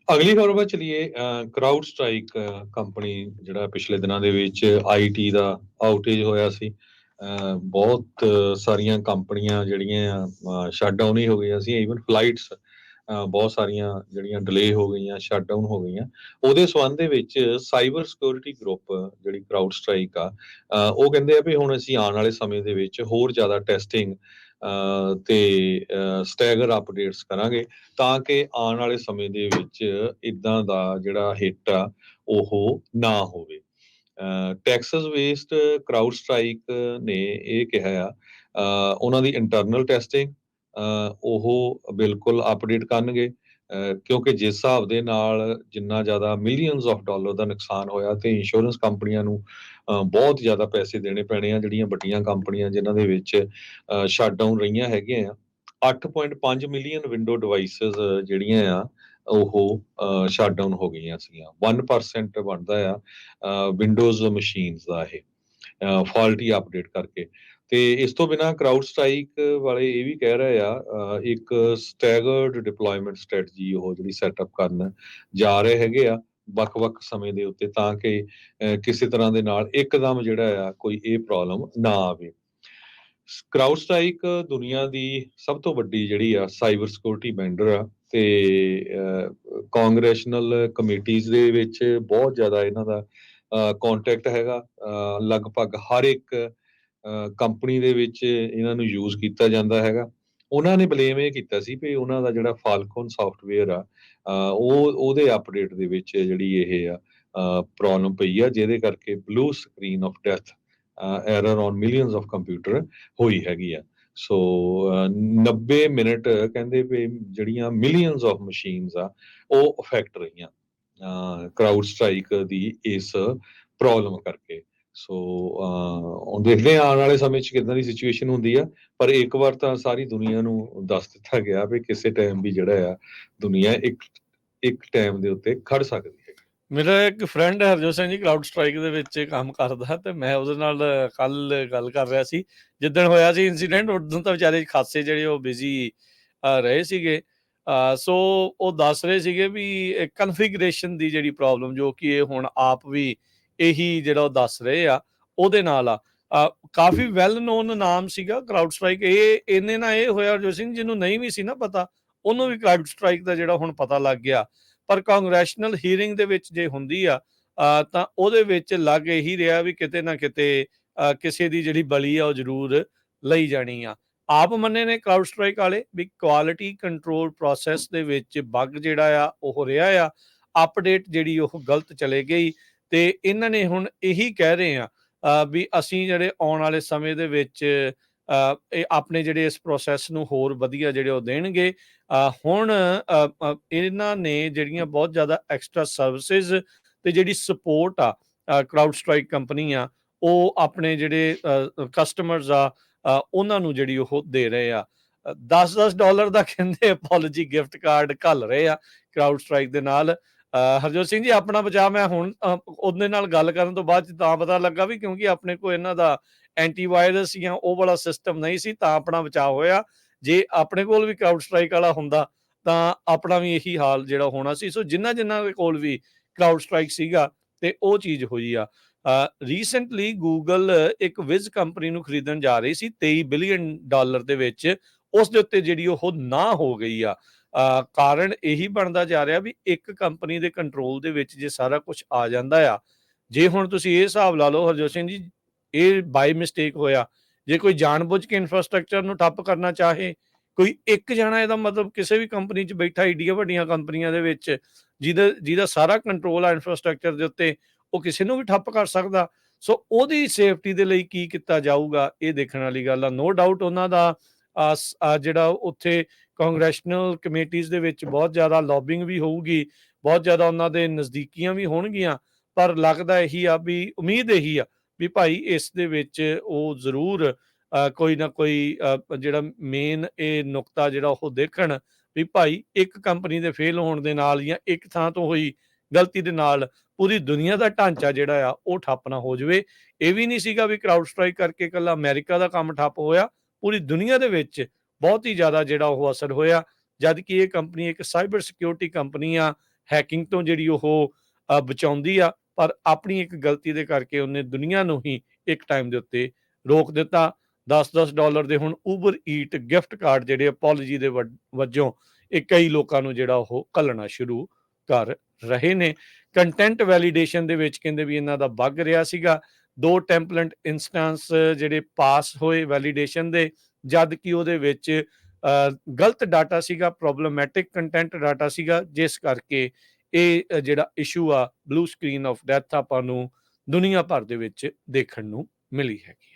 ਅਗਲੀ ਖਬਰ ਵੱਲ ਚਲੀਏ। ਕਰਾਊਡ ਸਟ੍ਰਾਈਕ ਕੰਪਨੀ ਜਿਹੜਾ ਪਿਛਲੇ ਦਿਨਾਂ ਦੇ ਵਿੱਚ ਆਈਟੀ ਦਾ ਆਊਟੇਜ ਹੋਇਆ ਸੀ। ਬਹੁਤ ਸਾਰੀਆਂ ਕੰਪਨੀਆਂ ਜਿਹੜੀਆਂ ਸ਼ਟ ਡਾਊਨ ਹੀ ਹੋ ਗਈਆਂ ਸੀ। ਈਵਨ ਫਲਾਈਟਸ ਬਹੁਤ ਸਾਰੀਆਂ ਜਿਹੜੀਆਂ ਡਿਲੇ ਹੋ ਗਈਆਂ, ਸ਼ਟ ਡਾਊਨ ਹੋ ਗਈਆਂ। ਉਹਦੇ ਸੰਬੰਧ ਦੇ ਵਿੱਚ ਸਾਈਬਰ ਸਿਕਿਉਰਿਟੀ ਗਰੁੱਪ ਜਿਹੜੀ ਕਰਾਊਡ ਸਟ੍ਰਾਈਕ ਆ, ਉਹ ਕਹਿੰਦੇ ਆ ਵੀ ਹੁਣ ਅਸੀਂ ਆਉਣ ਵਾਲੇ ਸਮੇਂ ਦੇ ਵਿੱਚ ਹੋਰ ਜ਼ਿਆਦਾ ਟੈਸਟਿੰਗ ਤੇ ਸਟੈਗਰ ਅਪਡੇਟਸ ਕਰਾਂਗੇ, ਤਾਂ ਕਿ ਆਉਣ ਵਾਲੇ ਸਮੇਂ ਦੇ ਵਿੱਚ ਇਦਾਂ ਦਾ ਜਿਹੜਾ ਹਿੱਟ ਆ ਉਹ ਨਾ ਹੋਵੇ। ਟੈਕਸਸ ਵੇਸਡ ਕਰਾਊਡ ਸਟ੍ਰਾਈਕ ਨੇ ਇਹ ਕਿਹਾ ਆ, ਉਹਨਾਂ ਦੀ ਇੰਟਰਨਲ ਟੈਸਟਿੰਗ ਉਹ ਬਿਲਕੁਲ ਅਪਡੇਟ ਕਰਨਗੇ, ਕਿਉਂਕਿ ਜਿਸ ਹਿਸਾਬ ਦੇ ਨਾਲ ਜਿੰਨਾ ਜ਼ਿਆਦਾ ਮਿਲੀਅਨਸ ਆਫ ਡਾਲਰ ਦਾ ਨੁਕਸਾਨ ਹੋਇਆ, ਤੇ ਇੰਸ਼ੋਰੈਂਸ ਕੰਪਨੀਆਂ ਨੂੰ ਬਹੁਤ ਜ਼ਿਆਦਾ ਪੈਸੇ ਦੇਣੇ ਪੈਣੇ ਆ। ਜਿਹੜੀਆਂ ਵੱਡੀਆਂ ਕੰਪਨੀਆਂ ਜਿਨ੍ਹਾਂ ਦੇ ਵਿੱਚ ਸ਼ਟ ਡਾਊਨ ਰਹੀਆਂ ਹੈਗੀਆਂ ਆ, 8.5 ਮਿਲੀਅਨ ਵਿੰਡੋ ਡਿਵਾਈਸਿਸ ਜਿਹੜੀਆਂ ਆ ਉਹ ਸ਼ਟ ਡਾਊਨ ਹੋ ਗਈਆਂ ਸੀਗੀਆਂ। 1% ਬਣਦਾ ਆ ਵਿੰਡੋਜ਼ ਮਸ਼ੀਨਸ ਦਾ ਇਹ ਫਾਲਟੀ ਅਪਡੇਟ ਕਰਕੇ। ਤੇ ਇਸ ਤੋਂ ਬਿਨਾਂ ਕਰਾਊਡ ਸਟ੍ਰਾਈਕ ਵਾਲੇ ਇਹ ਵੀ ਕਹਿ ਰਹੇ ਆ, ਇੱਕ ਸਟੈਗਰਡ ਡਿਪਲੋਇਮੈਂਟ ਸਟ੍ਰੈਟਜੀ ਉਹ ਜਿਹੜੀ ਸੈਟਅਪ ਕਰਨ ਜਾ ਰਹੇ ਹੈਗੇ ਆ ਵੱਖ-ਵੱਖ ਸਮੇਂ ਦੇ ਉੱਤੇ, ਤਾਂ ਕਿ ਕਿਸੇ ਤਰ੍ਹਾਂ ਦੇ ਨਾਲ ਇੱਕਦਮ ਜਿਹੜਾ ਆ ਕੋਈ ਇਹ ਪ੍ਰੋਬਲਮ ਨਾ ਆਵੇ। ਕਰਾਊਡ ਸਟ੍ਰਾਈਕ ਦੁਨੀਆ ਦੀ ਸਭ ਤੋਂ ਵੱਡੀ ਜਿਹੜੀ ਆ ਸਾਈਬਰ ਸਿਕਿਉਰਿਟੀ ਵੈਂਡਰ ਆ, ਤੇ ਕਾਂਗਰੈਸ਼ਨਲ ਕਮੇਟੀਜ਼ ਦੇ ਵਿੱਚ ਬਹੁਤ ਜ਼ਿਆਦਾ ਇਹਨਾਂ ਦਾ ਕੰਟੈਕਟ ਹੈਗਾ। ਲਗਭਗ ਹਰ ਇੱਕ ਕੰਪਨੀ ਦੇ ਵਿੱਚ ਇਹਨਾਂ ਨੂੰ ਯੂਜ਼ ਕੀਤਾ ਜਾਂਦਾ ਹੈਗਾ। ਉਹਨਾਂ ਨੇ ਬਲੇਮ ਇਹ ਕੀਤਾ ਸੀ ਵੀ ਉਹਨਾਂ ਦਾ ਜਿਹੜਾ ਫਾਲਕਨ ਸੌਫਟਵੇਅਰ ਆ, ਉਹਦੇ ਅਪਡੇਟ ਦੇ ਵਿੱਚ ਜਿਹੜੀ ਇਹ ਆ ਪ੍ਰੋਬਲਮ ਪਈ ਆ, ਜਿਹਦੇ ਕਰਕੇ blue screen of death error on millions of computer ਹੋਈ ਹੈਗੀ ਆ। ਸੋ 90 ਮਿੰਟ ਕਹਿੰਦੇ ਵੀ ਜਿਹੜੀਆਂ ਮਿਲੀਅਨਸ ਆਫ ਮਸ਼ੀਨਸ ਆ ਉਹ ਅਫੈਕਟ ਰਹੀਆਂ ਕਰਾਊਡ ਸਟ੍ਰਾਈਕ ਦੀ ਇਸ ਪ੍ਰੋਬਲਮ ਕਰਕੇ। ਸੋ ਹੁਣ ਦੇਖਦੇ ਹਾਂ ਆਉਣ ਵਾਲੇ ਸਮੇਂ 'ਚ ਕਿੱਦਾਂ ਦੀ ਸਿਚੁਏਸ਼ਨ ਹੁੰਦੀ ਆ, ਪਰ ਇੱਕ ਵਾਰ ਤਾਂ ਸਾਰੀ ਦੁਨੀਆ ਨੂੰ ਦੱਸ ਦਿੱਤਾ ਗਿਆ ਵੀ ਕਿਸੇ ਟਾਈਮ ਵੀ ਜਿਹੜਾ ਆ ਦੁਨੀਆ ਇੱਕ ਟਾਈਮ ਦੇ ਉੱਤੇ ਖੜ ਸਕਦੀ ਹੈ। ਮੇਰਾ ਇੱਕ ਫਰੈਂਡ ਹੈ ਹਰਜੋਤ ਸਿੰਘ ਜੀ, ਕਲਾਊਡ ਸਟ੍ਰਾਈਕ ਦੇ ਵਿੱਚ ਕੰਮ ਕਰਦਾ, ਤੇ ਮੈਂ ਉਹਦੇ ਨਾਲ ਕੱਲ ਗੱਲ ਕਰ ਰਿਹਾ ਸੀ ਜਿੱਦਣ ਹੋਇਆ ਸੀ ਇੰਸੀਡੈਂਟ। ਉਦੋਂ ਤਾਂ ਵਿਚਾਰੇ ਖਾਸੇ ਜਿਹੜੇ ਉਹ ਬਿਜ਼ੀ ਰਹੇ ਸੀਗੇ। ਸੋ ਉਹ ਦੱਸ ਰਹੇ ਸੀਗੇ ਵੀ ਕਨਫਿਗਰੇਸ਼ਨ ਦੀ ਜਿਹੜੀ ਪ੍ਰੋਬਲਮ, ਜੋ ਕਿ ਇਹ ਹੁਣ ਆਪ ਵੀ ਇਹੀ ਜਿਹੜਾ ਉਹ ਦੱਸ ਰਹੇ ਆ, ਉਹਦੇ ਨਾਲ ਆ। ਕਾਫੀ ਵੈਲ ਨੋਨ ਨਾਮ ਸੀਗਾ ਕਰਾਊਡ ਸਟ੍ਰਾਈਕ। ਇਹਨੇ ਨਾਲ ਇਹ ਹੋਇਆ ਹਰਜੋਤ ਸਿੰਘ, ਜਿਹਨੂੰ ਨਹੀਂ ਵੀ ਸੀ ਨਾ ਪਤਾ, ਉਹਨੂੰ ਵੀ ਕਰਾਊਡ ਸਟ੍ਰਾਈਕ ਦਾ ਜਿਹੜਾ ਹੁਣ ਪਤਾ ਲੱਗ ਗਿਆ। ਪਰ ਕਾਂਗਰੈਸ਼ਨਲ ਹੀਅਰਿੰਗ ਦੇ ਵਿੱਚ ਜੇ ਹੁੰਦੀ ਆ ਤਾਂ ਉਹਦੇ ਵਿੱਚ ਲੱਗ ਇਹੀ ਰਿਹਾ ਵੀ ਕਿਤੇ ਨਾ ਕਿਤੇ ਕਿਸੇ ਦੀ ਜਿਹੜੀ ਬਲੀ ਆ ਉਹ ਜ਼ਰੂਰ ਲਈ ਜਾਣੀ ਆ। ਆਪ ਮੰਨੇ ਨੇ ਕਰਾਊਡ ਸਟ੍ਰਾਈਕ ਵਾਲੇ ਵੀ ਕੁਆਲਿਟੀ ਕੰਟਰੋਲ ਪ੍ਰੋਸੈਸ ਦੇ ਵਿੱਚ ਬੱਗ ਜਿਹੜਾ ਆ ਉਹ ਰਿਹਾ ਆ, ਅਪਡੇਟ ਜਿਹੜੀ ਉਹ ਗਲਤ ਚਲੇ ਗਈ। ਤੇ ਇਹਨਾਂ ਨੇ ਹੁਣ ਇਹੀ ਕਹਿ ਰਹੇ ਆ ਵੀ ਅਸੀਂ ਜਿਹੜੇ ਆਉਣ ਵਾਲੇ ਸਮੇਂ ਦੇ ਵਿੱਚ ਇਹ ਆਪਣੇ ਜਿਹੜੇ ਇਸ ਪ੍ਰੋਸੈਸ ਨੂੰ ਹੋਰ ਵਧੀਆ ਜਿਹੜੇ ਉਹ ਦੇਣਗੇ। ਹੁਣ ਇਹਨਾਂ ਨੇ ਜਿਹੜੀਆਂ ਬਹੁਤ ਜ਼ਿਆਦਾ ਐਕਸਟਰਾ ਸਰਵਿਸਿਜ਼ ਤੇ ਜਿਹੜੀ ਸਪੋਰਟ ਆ ਕਰਾਊਡ ਸਟ੍ਰਾਈਕ ਕੰਪਨੀ ਆ, ਉਹ ਆਪਣੇ ਜਿਹੜੇ ਕਸਟਮਰਸ ਆ ਉਹਨਾਂ ਨੂੰ ਜਿਹੜੀ ਉਹ ਦੇ ਰਹੇ ਆ। $10 ਦਾ ਕਹਿੰਦੇ ਅਪੋਲੋਜੀ ਗਿਫਟ ਕਾਰਡ ਘੱਲ ਰਹੇ ਆ ਕਰਾਊਡ ਸਟ੍ਰਾਈਕ ਦੇ ਨਾਲ। ਹਰਜੋਤ ਸਿੰਘ ਜੀ, ਆਪਣਾ ਬਚਾਅ ਮੈਂ ਹੁਣ ਉਹਦੇ ਨਾਲ ਗੱਲ ਕਰਨ ਤੋਂ ਬਾਅਦ ਤਾਂ ਪਤਾ ਲੱਗਾ ਵੀ ਕਿਉਂਕਿ ਆਪਣੇ ਕੋਲ ਇਹਨਾਂ ਦਾ ਐਂਟੀਵਾਇਰਸ ਜਾਂ ਉਹ ਵਾਲਾ ਸਿਸਟਮ ਨਹੀਂ ਸੀ, ਤਾਂ ਆਪਣਾ ਬਚਾਅ ਹੋਇਆ। ਜੇ ਆਪਣੇ ਕੋਲ ਵੀ ਕਰਾਊਡ ਸਟ੍ਰਾਈਕ ਵਾਲਾ ਹੁੰਦਾ ਤਾਂ ਆਪਣਾ ਵੀ ਇਹੀ ਹਾਲ ਜਿਹੜਾ ਹੋਣਾ ਸੀ। ਸੋ ਜਿਨ੍ਹਾਂ ਦੇ ਕੋਲ ਵੀ ਕਰਾਊਡ ਸਟ੍ਰਾਈਕ ਸੀਗਾ ਤੇ ਉਹ ਚੀਜ਼ ਹੋਈ ਆ। ਰੀਸੈਂਟਲੀ ਗੂਗਲ ਇੱਕ ਵਿਜ਼ ਕੰਪਨੀ ਨੂੰ ਖਰੀਦਣ ਜਾ ਰਹੀ ਸੀ $23 ਬਿਲੀਅਨ ਦੇ ਵਿੱਚ, ਉਸ ਦੇ ਉੱਤੇ ਜਿਹੜੀ ਉਹ ਨਾ ਹੋ ਗਈ ਆ। ਕਾਰਨ ਇਹੀ ਬਣਦਾ ਜਾ ਰਿਹਾ ਵੀ ਇੱਕ ਕੰਪਨੀ ਦੇ ਕੰਟਰੋਲ ਦੇ ਵਿੱਚ ਜੇ ਸਾਰਾ ਕੁਝ ਆ ਜਾਂਦਾ ਆ। ਜੇ ਹੁਣ ਤੁਸੀਂ ਇਹ ਹਿਸਾਬ ਲਾ ਲਓ ਹਰਜੋਤ ਸਿੰਘ ਜੀ, ਇਹ ਬਾਈ ਮਿਸਟੇਕ ਹੋਇਆ। ਜੇ ਕੋਈ ਜਾਣਬੁੱਝ ਕੇ ਇਨਫਰਾਸਟ੍ਰਕਚਰ ਨੂੰ ਠੱਪ ਕਰਨਾ ਚਾਹੇ, ਕੋਈ ਇੱਕ ਜਣਾ, ਇਹਦਾ ਮਤਲਬ ਕਿਸੇ ਵੀ ਕੰਪਨੀ 'ਚ ਬੈਠਾ ਏਡੀਆਂ ਵੱਡੀਆਂ ਕੰਪਨੀਆਂ ਦੇ ਵਿੱਚ ਜਿਹਦਾ ਸਾਰਾ ਕੰਟਰੋਲ ਆ ਇਨਫਰਾਸਟ੍ਰਕਚਰ ਦੇ ਉੱਤੇ, ਉਹ ਕਿਸੇ ਨੂੰ ਵੀ ਠੱਪ ਕਰ ਸਕਦਾ। ਸੋ ਉਹਦੀ ਸੇਫਟੀ ਦੇ ਲਈ ਕੀ ਕੀਤਾ ਜਾਊਗਾ, ਇਹ ਦੇਖਣ ਵਾਲੀ ਗੱਲ ਆ। ਨੋ ਡਾਊਟ ਉਹਨਾਂ ਦਾ ਜਿਹੜਾ ਉੱਥੇ ਕਾਂਗਰੈਸ਼ਨਲ ਕਮੇਟੀਜ਼ ਦੇ ਵਿੱਚ ਬਹੁਤ ਜ਼ਿਆਦਾ ਲੌਬਿੰਗ ਵੀ ਹੋਊਗੀ, ਬਹੁਤ ਜ਼ਿਆਦਾ ਉਹਨਾਂ ਦੇ ਨਜ਼ਦੀਕੀਆਂ ਵੀ ਹੋਣਗੀਆਂ। ਪਰ ਲੱਗਦਾ ਇਹੀ ਆ ਵੀ ਉਮੀਦ ਇਹੀ ਆ ਵੀ ਭਾਈ ਇਸ ਦੇ ਵਿੱਚ ਉਹ ਜ਼ਰੂਰ ਕੋਈ ਨਾ ਕੋਈ ਜਿਹੜਾ ਮੇਨ ਇਹ ਨੁਕਤਾ ਜਿਹੜਾ ਉਹ ਦੇਖਣ ਵੀ ਭਾਈ ਇੱਕ ਕੰਪਨੀ ਦੇ ਫੇਲ ਹੋਣ ਦੇ ਨਾਲ ਜਾਂ ਇੱਕ ਥਾਂ ਤੋਂ ਹੋਈ ਗਲਤੀ ਦੇ ਨਾਲ ਪੂਰੀ ਦੁਨੀਆ ਦਾ ਢਾਂਚਾ ਜਿਹੜਾ ਆ ਉਹ ਠੱਪ ਨਾ ਹੋ ਜਾਵੇ। ਇਹ ਵੀ ਨਹੀਂ ਸੀਗਾ ਵੀ ਕਰਾਊਡ ਸਟ੍ਰਾਈਕ ਕਰਕੇ ਇਕੱਲਾ ਅਮਰੀਕਾ ਦਾ ਕੰਮ ਠੱਪ ਹੋਇਆ, ਪੂਰੀ ਦੁਨੀਆ ਦੇ ਵਿੱਚ ਬਹੁਤ ਹੀ ਜ਼ਿਆਦਾ ਜਿਹੜਾ ਉਹ ਅਸਰ ਹੋਇਆ। ਜਦ ਕਿ ਇਹ ਕੰਪਨੀ ਇੱਕ ਸਾਈਬਰ ਸਿਕਿਉਰਿਟੀ ਕੰਪਨੀ ਆ, ਹੈਕਿੰਗ ਤੋਂ ਜਿਹੜੀ ਉਹ ਬਚਾਉਂਦੀ ਆ, ਪਰ ਆਪਣੀ ਇੱਕ ਗਲਤੀ ਦੇ ਕਰਕੇ ਉਹਨੇ ਦੁਨੀਆ ਨੂੰ ਹੀ ਇੱਕ ਟਾਈਮ ਦੇ ਉੱਤੇ ਰੋਕ ਦਿੱਤਾ। $10-10 ਦੇ ਹੁਣ ਉਬਰ ਈਟ ਗਿਫਟ ਕਾਰਡ ਜਿਹੜੇ ਅਪੋਲੋਜੀ ਦੇ ਵਜੋਂ ਇਹ ਕਈ ਲੋਕਾਂ ਨੂੰ ਜਿਹੜਾ ਉਹ ਘੱਲਣਾ ਸ਼ੁਰੂ ਕਰ ਰਹੇ ਨੇ। ਕੰਟੈਂਟ ਵੈਲੀਡੇਸ਼ਨ ਦੇ ਵਿੱਚ ਕਹਿੰਦੇ ਵੀ ਇਹਨਾਂ ਦਾ ਬੱਗ ਰਿਹਾ ਸੀਗਾ। 2 ਟੈਂਪਲੇਟ ਇੰਸਟੈਂਸ ਜਿਹੜੇ ਪਾਸ ਹੋਏ ਵੈਲੀਡੇਸ਼ਨ ਦੇ, ਜਦ ਕਿ ਉਹਦੇ ਵਿੱਚ ਗਲਤ ਡਾਟਾ ਸੀਗਾ, ਪ੍ਰੋਬਲਮੈਟਿਕ ਕੰਟੈਂਟ ਡਾਟਾ ਸੀਗਾ, ਜਿਸ ਕਰਕੇ ਇਹ ਜਿਹੜਾ ਇਸ਼ੂ ਆ ਬਲੂ ਸਕਰੀਨ ਆਫ ਡੈਥ ਆਪਾਂ ਨੂੰ ਦੁਨੀਆ ਭਰ ਦੇ ਵਿੱਚ ਦੇਖਣ ਨੂੰ ਮਿਲੀ ਹੈਗੀ।